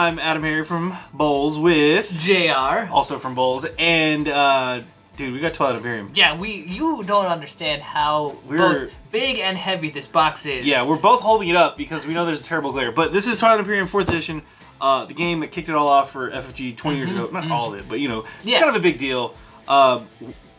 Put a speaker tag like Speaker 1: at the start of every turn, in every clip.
Speaker 1: I'm AdamHarry from BoLS with
Speaker 2: JayArr,
Speaker 1: also from BoLS, and dude, we got Twilight Imperium.
Speaker 2: Yeah, you don't understand how both big and heavy this box is.
Speaker 1: Yeah, we're both holding it up because we know there's a terrible glare. But this is Twilight Imperium 4th edition, the game that kicked it all off for FFG 20 years ago. Not all of it, but you know, kind of a big deal.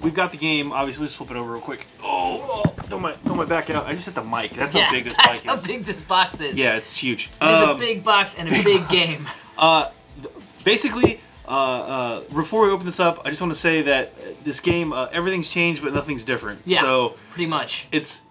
Speaker 1: We've got the game. Obviously, let's flip it over real quick. Oh, throw my back out. I just hit the mic. That's how big this mic is.
Speaker 2: That's how big this box is.
Speaker 1: Yeah, it's huge.
Speaker 2: It is a big box and a big game.
Speaker 1: Basically, before we open this up, I just want to say that this game, everything's changed, but nothing's different.
Speaker 2: Yeah,
Speaker 1: so
Speaker 2: pretty much.
Speaker 1: It's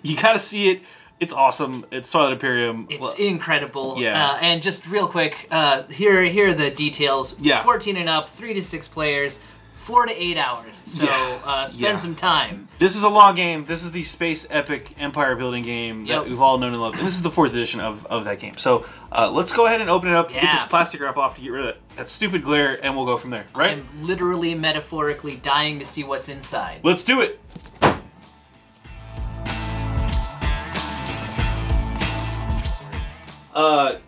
Speaker 1: you got to see it. It's awesome. It's Twilight Imperium.
Speaker 2: It's incredible.
Speaker 1: Yeah.
Speaker 2: And just real quick, here are the details.
Speaker 1: Yeah.
Speaker 2: 14 and up, 3 to 6 players. 4 to 8 hours, so spend some time.
Speaker 1: This is a long game. This is the space epic empire building game that we've all known and loved. And this is the 4th edition of that game. So let's go ahead and open it up, get this plastic wrap off to get rid of that stupid glare, and we'll go from there, right?
Speaker 2: I'm literally, metaphorically dying to see what's inside.
Speaker 1: Let's do it!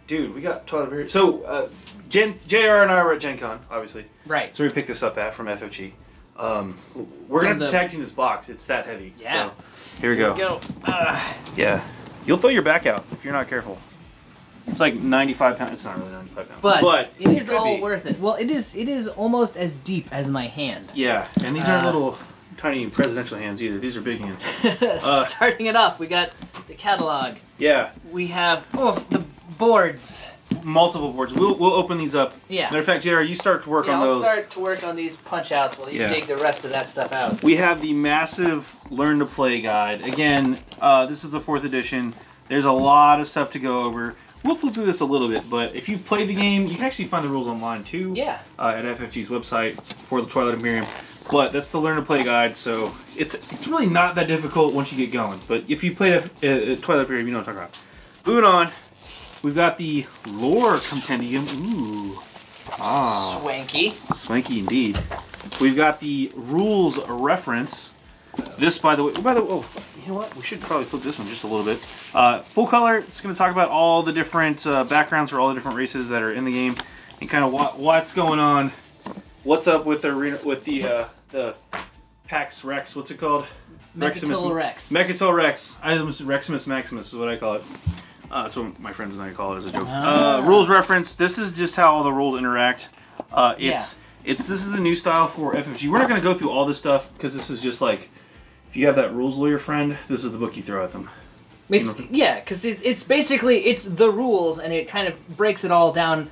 Speaker 1: Dude, we got Twilight Imperium. So, JayArr and I were at Gen Con, obviously.
Speaker 2: Right.
Speaker 1: So we picked this up from FFG. We're going to have to tag team this box. It's that heavy.
Speaker 2: Yeah.
Speaker 1: So, here we go. Yeah. You'll throw your back out if you're not careful. It's like 95 pounds. It's not really 95 pounds.
Speaker 2: But it is all worth it. Well, it is almost as deep as my hand.
Speaker 1: Yeah. And these aren't little tiny presidential hands either. These are big hands.
Speaker 2: Starting it off, we got the catalog.
Speaker 1: Yeah.
Speaker 2: We have the boards.
Speaker 1: Multiple boards. We'll open these up.
Speaker 2: Yeah.
Speaker 1: Matter of fact, JayArr, you start to work on those.
Speaker 2: I'll start to work on these punch outs while you dig the rest of that stuff out.
Speaker 1: We have the massive Learn to Play guide. Again, this is the 4th edition. There's a lot of stuff to go over. We'll flip through this a little bit, but if you've played the game, you can actually find the rules online too.
Speaker 2: Yeah.
Speaker 1: At FFG's website for the Twilight Imperium. But that's the Learn to Play guide, so it's really not that difficult once you get going. But if you played Twilight Imperium, you know what I'm talking about. Moving on. We've got the Lore Compendium. Ooh.
Speaker 2: Swanky.
Speaker 1: Swanky indeed. We've got the Rules Reference. This, by the way, oh, you know what? We should probably flip this one just a little bit. Full color. It's going to talk about all the different backgrounds for all the different races that are in the game and kind of what's going on. What's up with the Pax Rex? What's it called?
Speaker 2: Mechatol Rex.
Speaker 1: Mechatol Rex. Reximus Maximus is what I call it. That's what my friends and I call it as a joke. Rules reference. This is just how all the rules interact. This is the new style for FFG. We're not going to go through all this stuff because this is just like, if you have that rules lawyer friend, this is the book you throw at them.
Speaker 2: Yeah, because it's basically the rules, and it kind of breaks it all down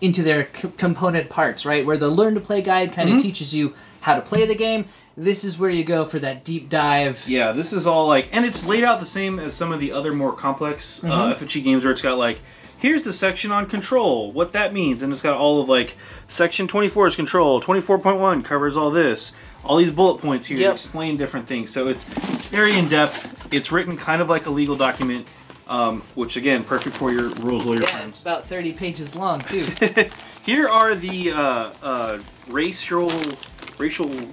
Speaker 2: into their component parts, right? Where the Learn to Play guide kind of teaches you how to play the game. This is where you go for that deep dive.
Speaker 1: Yeah, this is all like, and it's laid out the same as some of the other more complex FFG games where it's got like, here's the section on control, what that means, and it's got all of like, section 24 is control, 24.1 covers all this. All these bullet points here explain different things, so it's very in-depth. It's written kind of like a legal document, which again, perfect for your rules lawyer friends.
Speaker 2: It's about 30 pages long too.
Speaker 1: Here are the racial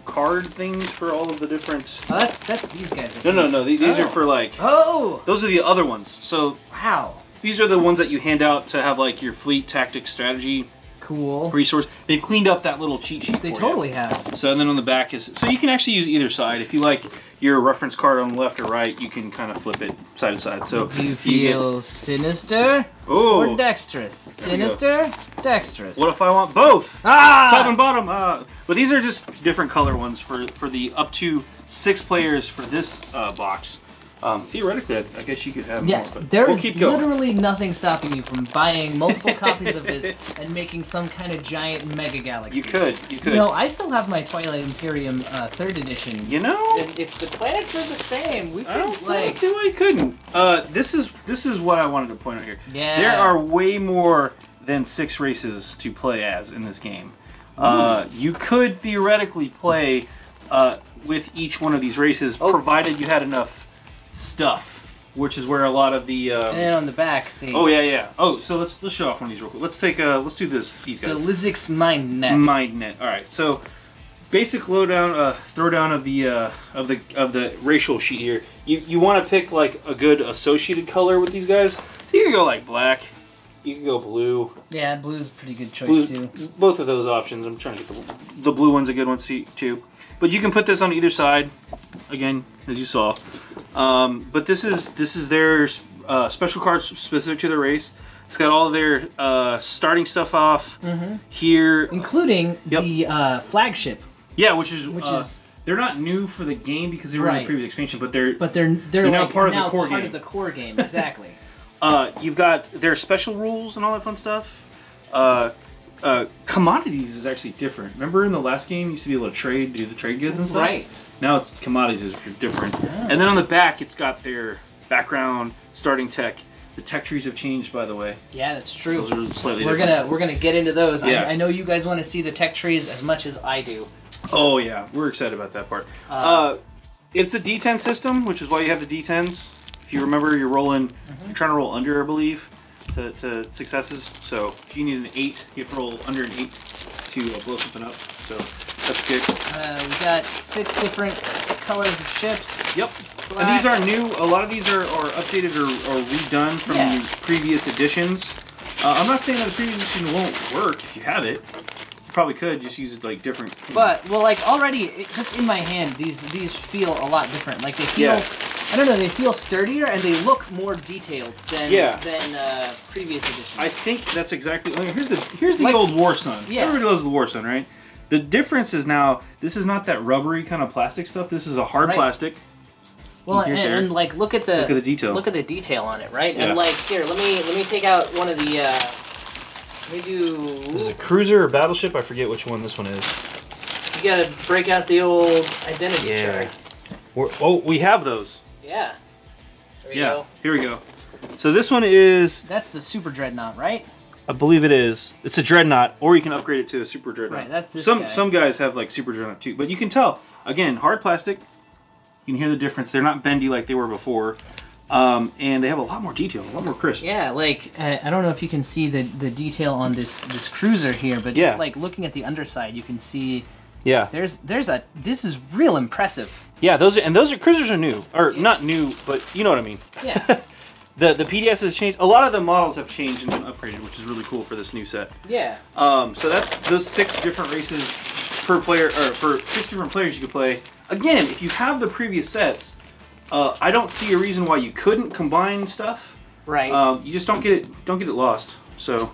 Speaker 1: card things for all of the different...
Speaker 2: Oh, that's these guys.
Speaker 1: No. These are for like...
Speaker 2: Oh!
Speaker 1: Those are the other ones. So...
Speaker 2: Wow.
Speaker 1: These are the ones that you hand out to have like your fleet tactics strategy...
Speaker 2: Cool.
Speaker 1: Resource. They've cleaned up that little cheat sheet.
Speaker 2: They totally have.
Speaker 1: So and then on the back is... So you can actually use either side. If you like your reference card on the left or right, you can kind of flip it side to side. So
Speaker 2: do you feel sinister or dexterous? Sinister, dexterous.
Speaker 1: What if I want both?
Speaker 2: Ah!
Speaker 1: Top and bottom. But these are just different color ones for the up to 6 players for this box. Theoretically, I guess you could have more, but
Speaker 2: there
Speaker 1: we'll
Speaker 2: is
Speaker 1: keep going.
Speaker 2: literally nothing stopping you from buying multiple copies of this and making some kind of giant mega galaxy.
Speaker 1: You could.
Speaker 2: You know, I still have my Twilight Imperium 3rd edition.
Speaker 1: You know,
Speaker 2: if the planets are the same, we could
Speaker 1: I don't see why you couldn't. This is what I wanted to point out here.
Speaker 2: Yeah.
Speaker 1: There are way more than 6 races to play as in this game. You could theoretically play with each one of these races, provided you had enough stuff, which is where a lot of the
Speaker 2: and then on the back
Speaker 1: so let's show off one of these real quick. Let's do these guys.
Speaker 2: The Lizix Mind Net.
Speaker 1: Mind Net. All right, so basic throwdown of the racial sheet here. You want to pick like a good associated color with these guys. You can go like black, You can go blue.
Speaker 2: Yeah, blue's a pretty good choice too.
Speaker 1: Both of those options. I'm trying to get the blue one's a good one too. But you can put this on either side, again, as you saw. But this is their special cards specific to the race. It's got all their starting stuff off here,
Speaker 2: including the flagship.
Speaker 1: Yeah, which is they're not new for the game because they were in the previous expansion, but they're now
Speaker 2: like
Speaker 1: part of the core
Speaker 2: part
Speaker 1: game.
Speaker 2: Of the core game, exactly.
Speaker 1: You've got their special rules and all that fun stuff. Commodities is actually different. Remember in the last game, you used to be able to do the trade goods and stuff?
Speaker 2: Right.
Speaker 1: Now it's commodities is different. Oh. And then on the back, it's got their background, starting tech. The tech trees have changed, by the way.
Speaker 2: Yeah, that's true.
Speaker 1: Those are slightly different.
Speaker 2: We're gonna get into those.
Speaker 1: Yeah.
Speaker 2: I know you guys want to see the tech trees as much as I do. So.
Speaker 1: Oh yeah, we're excited about that part. It's a D10 system, which is why you have the D10s. If you remember, you're rolling. You're trying to roll under, I believe, to successes. So if you need an 8, you have to roll under an 8 to blow something up. So that's good.
Speaker 2: We got 6 different colors of ships.
Speaker 1: Yep. Black. And these are new. A lot of these are updated or redone from the previous editions. I'm not saying that the previous edition won't work if you have it. You probably could just use it like different.
Speaker 2: But well, like already, just in my hand, these feel a lot different. Like they feel, I don't know, they feel sturdier and they look more detailed than previous editions.
Speaker 1: I think that's exactly. Like, here's the old War Sun.
Speaker 2: Yeah.
Speaker 1: Everybody loves the War Sun, right? The difference is now this is not that rubbery kind of plastic stuff. This is a hard plastic.
Speaker 2: Well, and like look at the
Speaker 1: detail.
Speaker 2: Look at the detail on it, right?
Speaker 1: Yeah.
Speaker 2: And like here, let me take out one of the. Let me do.
Speaker 1: This is a cruiser or battleship. I forget which one this one is.
Speaker 2: You gotta break out the old identity chart.
Speaker 1: We have those.
Speaker 2: Yeah. There we go.
Speaker 1: Here we go. So this one is.
Speaker 2: That's the Super Dreadnought, right?
Speaker 1: I believe it is. It's a Dreadnought, or you can upgrade it to a Super Dreadnought.
Speaker 2: Right, that's this guy.
Speaker 1: Some guys have like Super Dreadnought too, but you can tell. Again, hard plastic. You can hear the difference. They're not bendy like they were before. And they have a lot more detail, a lot more crisp.
Speaker 2: Yeah, like, I don't know if you can see the detail on this cruiser here, but just like looking at the underside, you can see this is real impressive.
Speaker 1: Yeah, those cruisers are new. Or not new, but you know what I mean.
Speaker 2: Yeah.
Speaker 1: The PDS has changed. A lot of the models have changed and been upgraded, which is really cool for this new set.
Speaker 2: Yeah.
Speaker 1: So that's those 6 different races per player, or for 6 different players you can play. Again, if you have the previous sets, I don't see a reason why you couldn't combine stuff.
Speaker 2: Right.
Speaker 1: You just don't get it lost. So.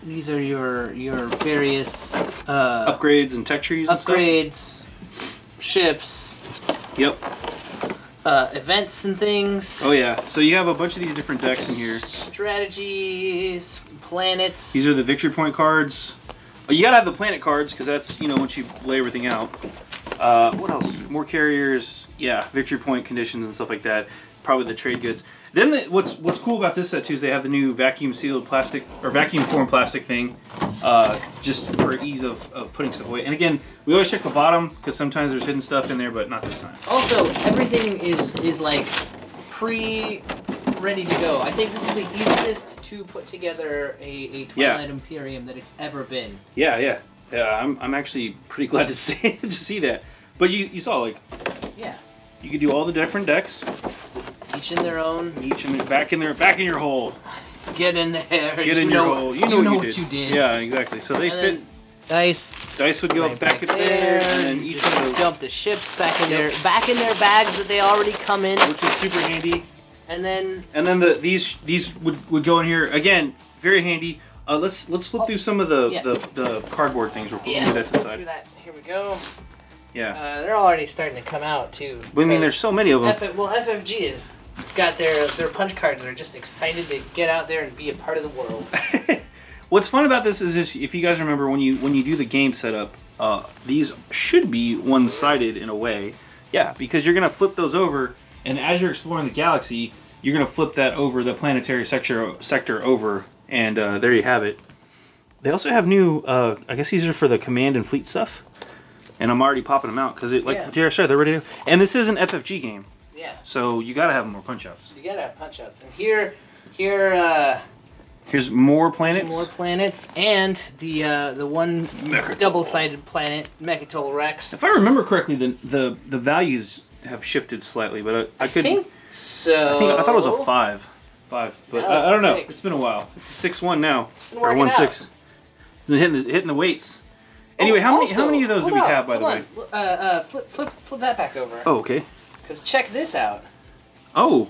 Speaker 2: These are your various
Speaker 1: upgrades and tech trees.
Speaker 2: Upgrades, ships.
Speaker 1: Yep.
Speaker 2: Events and things.
Speaker 1: Oh yeah. So you have a bunch of these different decks in here.
Speaker 2: Strategies, planets.
Speaker 1: These are the victory point cards. You gotta have the planet cards because that's once you lay everything out. What else? More carriers. Yeah, victory point conditions and stuff like that. Probably the trade goods. Then what's cool about this set too is they have the new vacuum sealed plastic or vacuum formed plastic thing, just for ease of putting stuff away. And again, we always check the bottom because sometimes there's hidden stuff in there, but not this time.
Speaker 2: Also, everything is like ready to go. I think this is the easiest to put together a Twilight Imperium that it's ever been.
Speaker 1: Yeah. I'm actually pretty glad to see that. But you saw you could do all the different decks.
Speaker 2: Each in their own.
Speaker 1: Each back in your hole.
Speaker 2: Get in there.
Speaker 1: Get in your hole. You know what
Speaker 2: you did.
Speaker 1: Yeah, exactly. So they fit.
Speaker 2: Dice
Speaker 1: would go back in there, and then each of those.
Speaker 2: Dump the ships back in their bags that they already come in,
Speaker 1: which is super handy.
Speaker 2: And then
Speaker 1: these would go in here again. Very handy. Let's flip through some of the cardboard things real quick.
Speaker 2: Yeah,
Speaker 1: that's
Speaker 2: let's
Speaker 1: inside.
Speaker 2: do that. Here we go.
Speaker 1: Yeah.
Speaker 2: They're already starting to come out too.
Speaker 1: But I mean, there's so many of them.
Speaker 2: FFG has got their punch cards. They're just excited to get out there and be a part of the world.
Speaker 1: What's fun about this is if you guys remember when you do the game setup, these should be one-sided in a way. Yeah, because you're gonna flip those over, and as you're exploring the galaxy, you're gonna flip that over, the planetary sector over, and there you have it. They also have new. I guess these are for the command and fleet stuff. And I'm already popping them out because JayArr said, they're ready to go. And this is an FFG game.
Speaker 2: Yeah.
Speaker 1: So you gotta have more punch outs.
Speaker 2: You gotta have punch outs. And here's
Speaker 1: more planets.
Speaker 2: More planets and the one double-sided planet, Mechatol Rex.
Speaker 1: If I remember correctly, the values have shifted slightly, but I could
Speaker 2: think so.
Speaker 1: I thought it was a 5. 5. But
Speaker 2: No,
Speaker 1: I don't know.
Speaker 2: 6.
Speaker 1: It's been a while. It's a 6-1 now.
Speaker 2: It's been
Speaker 1: or
Speaker 2: working
Speaker 1: 1-6.
Speaker 2: out.
Speaker 1: It's been hitting the weights. Anyway, how many of those do we have, by the way?
Speaker 2: Flip that back over.
Speaker 1: Oh, okay.
Speaker 2: Because check this out.
Speaker 1: Oh.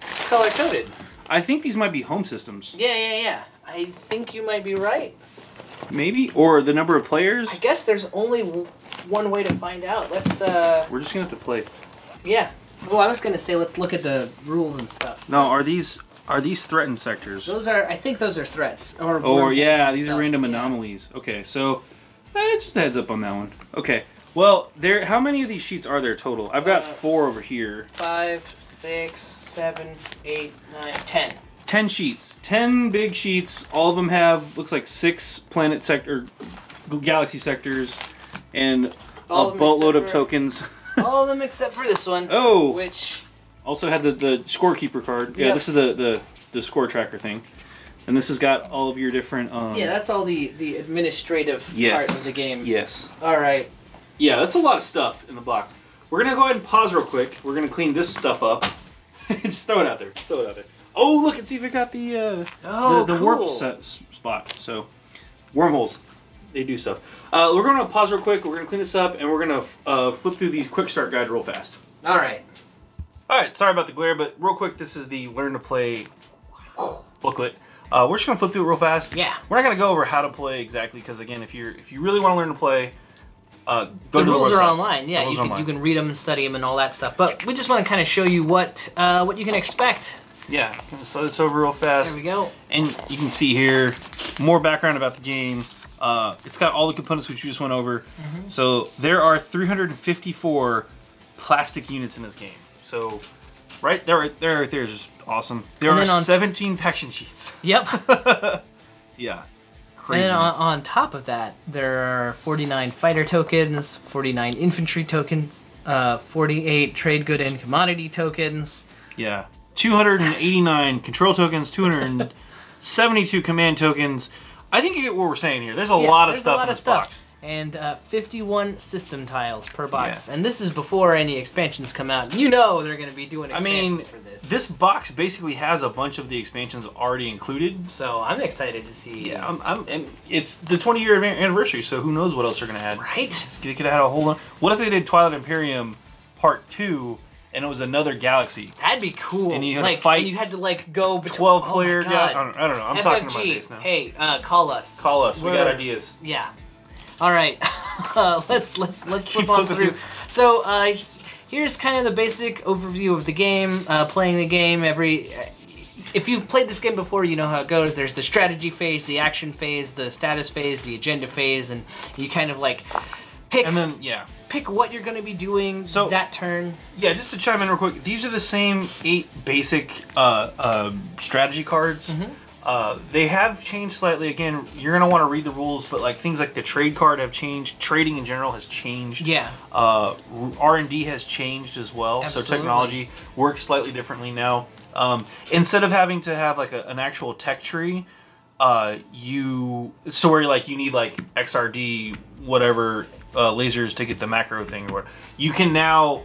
Speaker 2: Color coded.
Speaker 1: I think these might be home systems.
Speaker 2: Yeah. I think you might be right.
Speaker 1: Maybe? Or the number of players?
Speaker 2: I guess there's only one way to find out. Let's,
Speaker 1: We're just going to have to play.
Speaker 2: Yeah. Well, I was going to say let's look at the rules and stuff.
Speaker 1: No, are these threatened sectors?
Speaker 2: Those are, I think those are threats.
Speaker 1: Or yeah, these are random anomalies. Okay, so, just a heads up on that one. Okay. Well, how many of these sheets are there total? I've got 4 over here.
Speaker 2: 5, 6, 7, 8, 9, 10.
Speaker 1: 10 sheets. 10 big sheets. All of them have, looks like 6 planet sector, galaxy sectors, and a boatload of tokens.
Speaker 2: All of them except for this one.
Speaker 1: Oh!
Speaker 2: Which
Speaker 1: also had the scorekeeper card. Yeah, this is the score tracker thing. And this has got all of your different...
Speaker 2: yeah, that's all the administrative part of the game.
Speaker 1: Yes.
Speaker 2: All right.
Speaker 1: Yeah, that's a lot of stuff in the box. We're going to go ahead and pause real quick. We're going to clean this stuff up. Just throw it out there. Just throw it out there. Oh, look and see if it got the
Speaker 2: cool.
Speaker 1: warp spot. So, wormholes. They do stuff. We're going to pause real quick. We're going to clean this up, and we're going to flip through the quick start guide real fast.
Speaker 2: All right.
Speaker 1: All right, sorry about the glare, but real quick, this is the Learn to Play booklet. We're just going to flip through it real fast.
Speaker 2: Yeah.
Speaker 1: We're not going to go over how to play exactly, because again, if you really want to learn to play, go
Speaker 2: the
Speaker 1: to
Speaker 2: rules
Speaker 1: the website.
Speaker 2: are online. Yeah, you can read them and study them and all that stuff. But we just want to kind of show you what you can expect.
Speaker 1: Yeah, slide this over real fast.
Speaker 2: There we go.
Speaker 1: And you can see here more background about the game. It's got all the components which you just went over.
Speaker 2: Mm-hmm.
Speaker 1: So there are 354 plastic units in this game. So right there is just awesome. There are 17 faction sheets.
Speaker 2: Yep.
Speaker 1: Yeah.
Speaker 2: And then on top of that, there are 49 fighter tokens, 49 infantry tokens, 48 trade good and commodity tokens.
Speaker 1: Yeah. 289 control tokens, 272 command tokens. I think you get what we're saying here. There's a lot of stuff in this box.
Speaker 2: And 51 system tiles per box. Yeah. And this is before any expansions come out. You know they're going to be doing expansions for this.
Speaker 1: This box basically has a bunch of the expansions already included.
Speaker 2: So I'm excited to see.
Speaker 1: Yeah, and it's the 20-year anniversary, so who knows what else they're going to add.
Speaker 2: Right?
Speaker 1: They could have had a whole lot. What if they did Twilight Imperium Part 2 and it was another galaxy?
Speaker 2: That'd be cool.
Speaker 1: And you had to fight.
Speaker 2: And you had to go between
Speaker 1: 12 player. I don't know. I'm talking about this now.
Speaker 2: Hey, call us.
Speaker 1: Call us. We got ideas.
Speaker 2: Yeah. All right. let's flip on through. So here's kind of the basic overview of the game. Playing the game if you've played this game before, you know how it goes. There's the strategy phase, the action phase, the status phase, the agenda phase, and you kind of pick.
Speaker 1: And then
Speaker 2: pick what you're going to be doing that turn.
Speaker 1: Yeah, just to chime in real quick, these are the same 8 basic strategy cards. Mm-hmm. They have changed slightly. Again, you're going to want to read the rules, but things like the trade card have changed. Trading in general has changed.
Speaker 2: Yeah.
Speaker 1: R&D has changed as well.
Speaker 2: Absolutely.
Speaker 1: So technology works slightly differently now. Instead of having to have an actual tech tree, where you need XRD whatever lasers to get the macro thing or whatever, you can now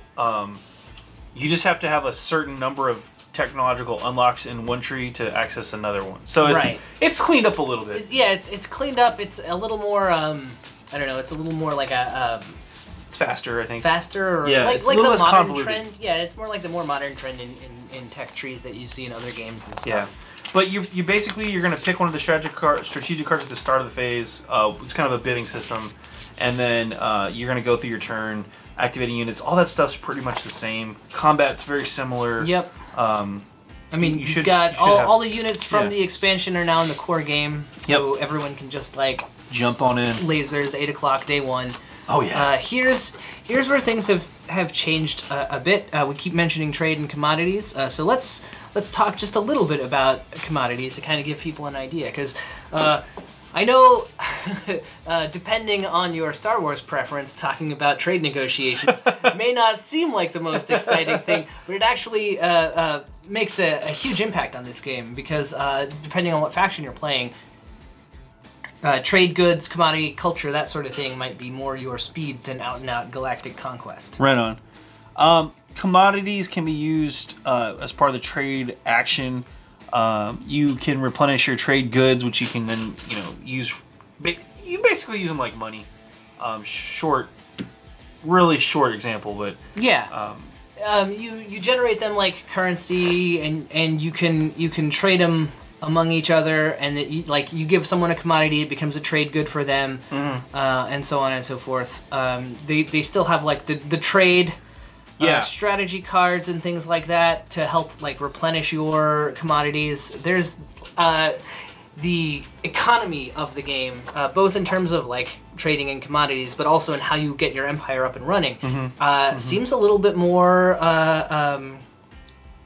Speaker 1: you just have to have a certain number of technological unlocks in one tree to access another one. So it's cleaned up a little bit.
Speaker 2: It's cleaned up. It's a little more I don't know. It's a little more
Speaker 1: it's faster, I think.
Speaker 2: Faster, or
Speaker 1: it's
Speaker 2: like
Speaker 1: a little
Speaker 2: the
Speaker 1: less
Speaker 2: modern
Speaker 1: convoluted.
Speaker 2: trend. Yeah, it's more like the more modern trend in tech trees that you see in other games and stuff.
Speaker 1: Yeah. But you basically you're going to pick one of the strategic cards at the start of the phase. It's kind of a bidding system, and then you're going to go through your turn, activating units. All that stuff's pretty much the same. Combat's very similar.
Speaker 2: Yep. You've got all the units from the expansion are now in the core game, so everyone can just
Speaker 1: jump on in.
Speaker 2: Lasers, 8 o'clock, day 1.
Speaker 1: Oh yeah.
Speaker 2: Here's where things have changed a bit. We keep mentioning trade and commodities, so let's talk just a little bit about commodities to kind of give people an idea, because I know, depending on your Star Wars preference, talking about trade negotiations may not seem like the most exciting thing, but it actually makes a huge impact on this game, because depending on what faction you're playing, trade goods, commodity, culture, that sort of thing might be more your speed than out-and-out galactic conquest.
Speaker 1: Right on. Commodities can be used as part of the trade action. You can replenish your trade goods, which you can then use. You basically use them like money. Really short example, but
Speaker 2: yeah. You generate them like currency, and you can trade them among each other, and you give someone a commodity, it becomes a trade good for them, and so on and so forth. They still have like the trade strategy cards and things like that to help like replenish your commodities. There's the economy of the game, both in terms of like trading and commodities, but also in how you get your empire up and running, seems a little bit more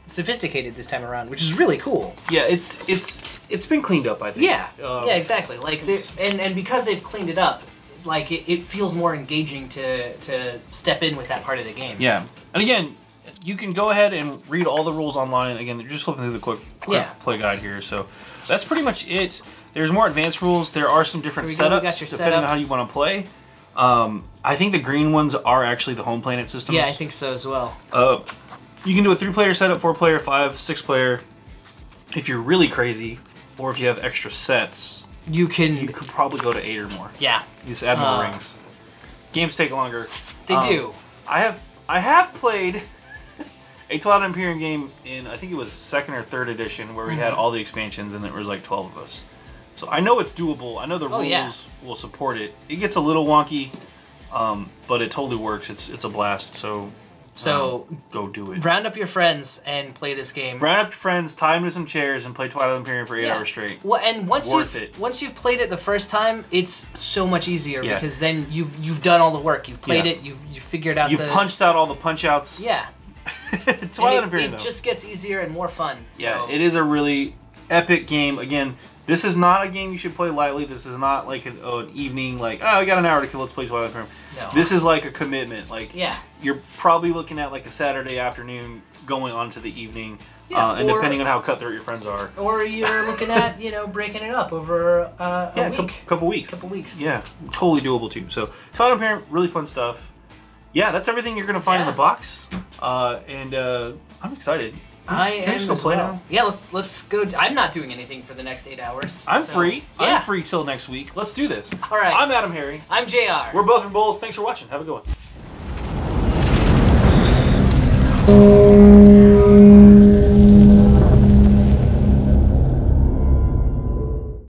Speaker 2: sophisticated this time around, which is really cool.
Speaker 1: Yeah, it's been cleaned up, I think.
Speaker 2: Yeah, yeah, exactly. Like, and because they've cleaned it up, like it feels more engaging to step in with that part of the game.
Speaker 1: Yeah, and again, you can go ahead and read all the rules online. Again, they're just flipping through the quick play guide here, so that's pretty much it. There's more advanced rules. There are some different setups depending on how you want to play. I think the green ones are actually the home planet systems.
Speaker 2: Yeah, I think so as well.
Speaker 1: You can do a 3-player setup, 4-player, 5, 6-player. If you're really crazy, or if you have extra sets, you could probably go to 8 or more.
Speaker 2: Yeah.
Speaker 1: You just add more rings. Games take longer.
Speaker 2: They do.
Speaker 1: I have played a Twilight Imperium game in, I think it was 2nd or 3rd edition, where we had all the expansions, and there was like 12 of us. So I know it's doable. I know the rules will support it. It gets a little wonky, but it totally works. It's a blast. So go do it.
Speaker 2: Round up your friends and play this game.
Speaker 1: Round up your friends, tie them to some chairs, and play Twilight Imperium for 8 hours straight.
Speaker 2: Well, and once you've played it the first time, it's so much easier because then you've done all the work. You've played it. You figured out. You've
Speaker 1: punched out all the punch outs.
Speaker 2: Yeah.
Speaker 1: Twilight Imperium.
Speaker 2: It just gets easier and more fun. So.
Speaker 1: Yeah, it is a really epic game. Again, this is not a game you should play lightly. This is not like an evening, like, oh, I got an hour to kill, let's play Twilight Imperium. No. This is like a commitment. Like, you're probably looking at like a Saturday afternoon going on to the evening, and depending on how cutthroat your friends are. Or
Speaker 2: you're looking at, breaking it up over a week.
Speaker 1: Couple weeks. Yeah, totally doable too. So, Twilight Imperium, really fun stuff. Yeah, that's everything you're going to find in the box. And I'm excited.
Speaker 2: I am as well. Yeah, let's go. I'm not doing anything for the next 8 hours.
Speaker 1: I'm free. Yeah. I'm free till next week. Let's do this.
Speaker 2: All right.
Speaker 1: I'm AdamHarry.
Speaker 2: I'm JayArr.
Speaker 1: We're both from BoLS. Thanks for watching. Have a good one.